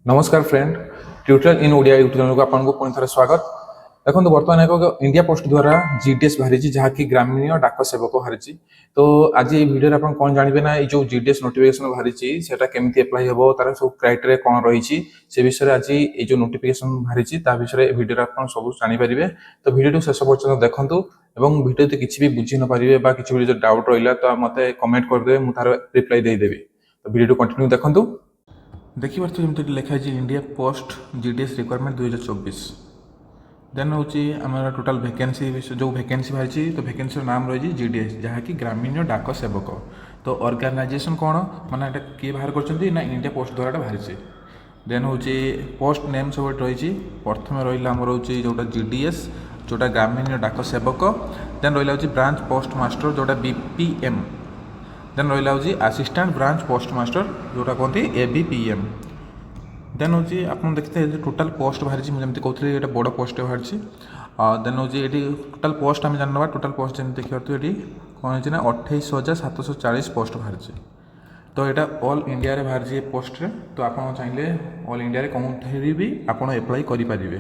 नमस्कार friend tutorial इन Odia YouTube channel को आपको पुणी थे स्वागत। देखो बर्तमान एक इंडिया पोस्ट द्वारा जीडीएस बाहरी जहाँकि ग्रामीण डाक सेवक बाहरी। तो आज ये वीडियो आप कौन जानवे ना जो जीडीएस नोटिफिकेशन बाहरी से केमती एप्लाई हम तार सब क्राइटेरिया कौन रही से विषय में आज ये जो नोटिफिकेशन बाहरी विषय वीडियो आप सब जानीपारे। तो वीडियो शेष पर्यटन देखूँ और वीडियो किसी भी बुझी न पारे कि जो डाउट रहा तो मत कमेंट करदे मुझे तार रिप्लाई देदेवि। तो वीडियो कंटिन्यू देखूँ। देखिए जमी लिखाई इंडिया पोस्ट जीडीएस रिक्वायरमेंट 2024 देन हूँ आम टोटाल वैकेंसी जो वैकेंसी बाहरी तो वैकेंसी नाम रही जीडीएस जहाँकि ग्रामीण डाक सेवक। तो ऑर्गेनाइजेशन कौन माना किए बाहर कर इंडिया पोस्ट द्वारा बाहरी। देन हूँ पोस्ट नेम सब रही प्रथम रहा रोचे जोटा जीडीएस जोटा ग्रामीण डाक सेवक। देन रहा ब्रांच पोस्ट मास्टर जोटा बीपीएम। देन रहा हूँ असिस्टेंट ब्रांच पोस्ट मास्टर जोटा कहते एबीपीएम। देन हूँ आप देखते हैं टोटाल पोस्ट बाहरी जमी कहते ये बड़ पोस्ट बाहरी। देन हूँ ये टोटाल पोस्ट आम जान टोटाल पोस्ट जमी देखिए ये कौन है 28,740 पोस्ट बाहरी। तो यहाँ ऑल इंडिया रे बाहरी पोस्ट रे। तो आप चाहिए ऑल इंडिया रे कौन भी आप एप्लाई करेंगे।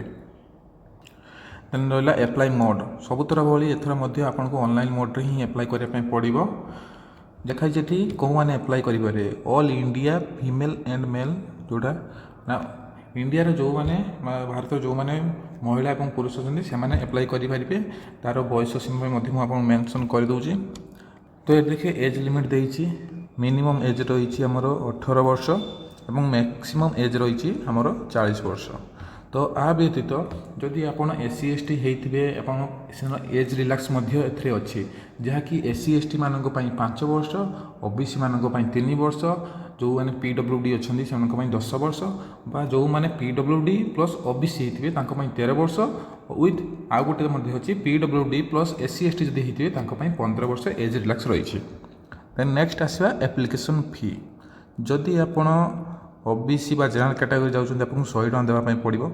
देन रहा एप्लाई मोड सबुतर भाई एथर आपको ऑनलाइन मोड रे ही एप्लाई करने पड़ो। देखाई जी कौ मैंने एप्लाई करेंगे all India female and male जोड़ा ना इंडिया रे जो मैंने भारत जो मैंने महिला और पुरुष अच्छे से एप्लाई करेंगे। तार बयस सीमा मुझे मेंशन कर दूची। तो ये देखिए एज लिमिट देती मिनिमम एज रही आमर 18 वर्ष और मैक्सिमम एज रही आमर 40 वर्ष। तो आ व्यतीत जदि आप एससी एसटी होते एज रिलैक्स अच्छी जहाँकि एससी एसटी मानक 5 वर्ष ओबीसी मानक 3 वर्ष जो मैंने पीडब्ल्यूडी अच्छा से 10 वर्ष बा जो मैंने पीडब्ल्यूडी प्लस ओबीसी होते 13 वर्ष विथ आउ गोटे अच्छी पीडब्ल्यूडी प्लस एससी एसटी जब होते 15 वर्ष एज रिलैक्स रही। देन नेक्स्ट आसवा एप्लिकेशन फी जदि आपण ओबीसी बा जनरल कैटेगरी जाऊँच आपको 100 टଙ୍କା देवाई पड़ो।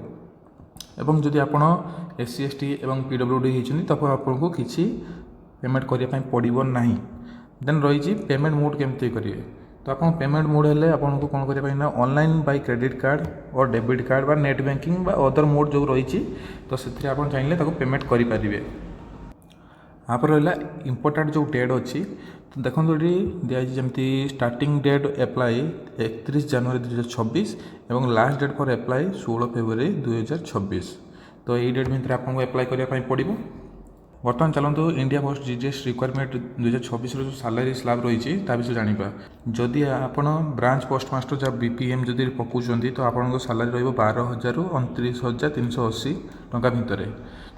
एवं जदि आप एससी एसटी और पीडब्ल्यूडी होती तब आपको किसी पेमेंट करने पड़ो ना। देन रही पेमेंट मोड केमती करेंगे। तो आप पेमेंट मोड हेल्ले आपको कौन करना ऑनलाइन बाय क्रेडिट कार्ड और डेबिट कार्ड बा नेट बैंकिंग बा अदर मोड जो रही तो से चाहिए पेमेंट करेंगे। आप रहा इम्पोर्टाट जो डेट अच्छी तो देखो ये दिखाई जमी स्टार्टिंग डेट एप्लाई 31 जनवरी 2026 और last date for apply 16 February 2026। तो यही डेट भितर आपको एप्लाई करने पड़ो। बर्तमान चलते इंडिया पोस्ट जीडीएस रिक्वायरमेंट 2026 जो सैलरी स्लैब रही विषय जाना। जदि आप ब्रांच पोस्ट मास्टर जहाँ बीपीएम जदि पकाउं तो आपको सैलरी रही 12,000 ରୁ 29,380 टଙ୍କା भितर।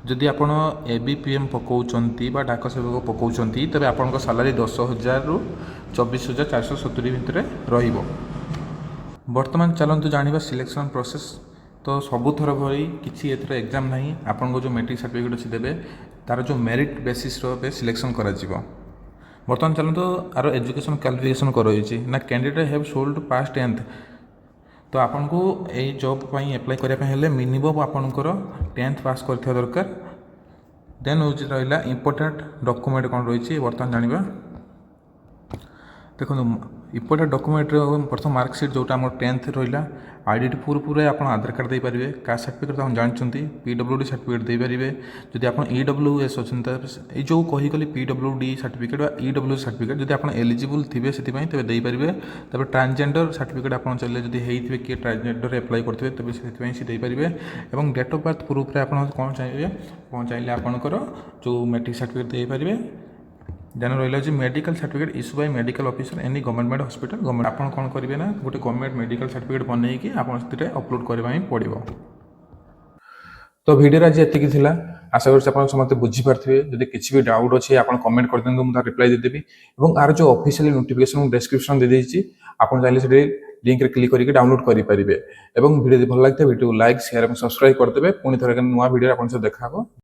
जदि आप एबीपीएम पकाउं बा डाक सेवक पकाउं तेज आपको सैलरी 10,000 ରୁ 24,470 भितर रहिबो। बर्तमान चलते जाना सिलेक्शन प्रोसेस। तो सबुथर भरी किसी एथर एग्जाम नहीं आपको जो मैट्रिक सर्टिफिकेट अच्छी देवे तार जो मेरिट बेसिस सिलेक्शन करा जीवो। बर्तमान चलते आर एजुकेशन क्वालिफिकेशन रही ना candidate have sold pass 10th। तो आपको यही जॉब एप्लाई करने मिनिमम आपंकर 10th पास कर दरकार। देन हूँ रहा इम्पोर्टेंट डॉक्यूमेंट कौन रही बर्तमान जाना। देखो इम्पोर्टेंट डॉक्यूमेंट प्रथम मार्कशीट जोटा आम 10th रहा आईडेंटिटी प्रूफ आप आधार कार्ड दे पारे कास्ट सर्टिफिकेट आप जानते पीडब्ल्यूडी सर्टिफिकेट दे पारे। जदि आप ईडब्ल्यूएस अच्छे जो कहीगली पीडब्ल्यूडी सर्टिफिकेट ईडब्ल्यूएस सर्टिफिकेट जदि आप एलिजिबल थे से दे पारे। तब ट्रांसजेंडर सर्टिफिकेट आप चाहिए जब होते किए ट्रांसजेंडर एप्लाई करेंगे तेज से दे पारे। और डेट ऑफ बर्थ प्रूफ रे आप कौन चाहिए आपंकर जो मैट्रिक सर्टिफिकेट दे पारे। देन रहा medical certificate issue bye medical officer any government hospital government आप कौन करेंगे ना गोटे गवर्नमेंट मेडिकल सर्टिफिकेट बनईकि आपड़े अपलोड करने पड़ो। तो वीडियो आज ये आशा कर समस्त बुझीपारे जब किसी भी डाउट अच्छे आप कमेंट कर दिखाँ मुझे रिप्लाई देदेवी। और आर जो ऑफिशियल नोटिफिकेशन डिस्क्रिप्शन दे देती आप चाहिए लिंक रे क्लिक करके डाउनलोड करेंगे। और वीडियो भल लगता है वीडियो लाइक शेयर और सब्सक्राइब करदे। पुणी थे नुआ वीडियो आप देखा।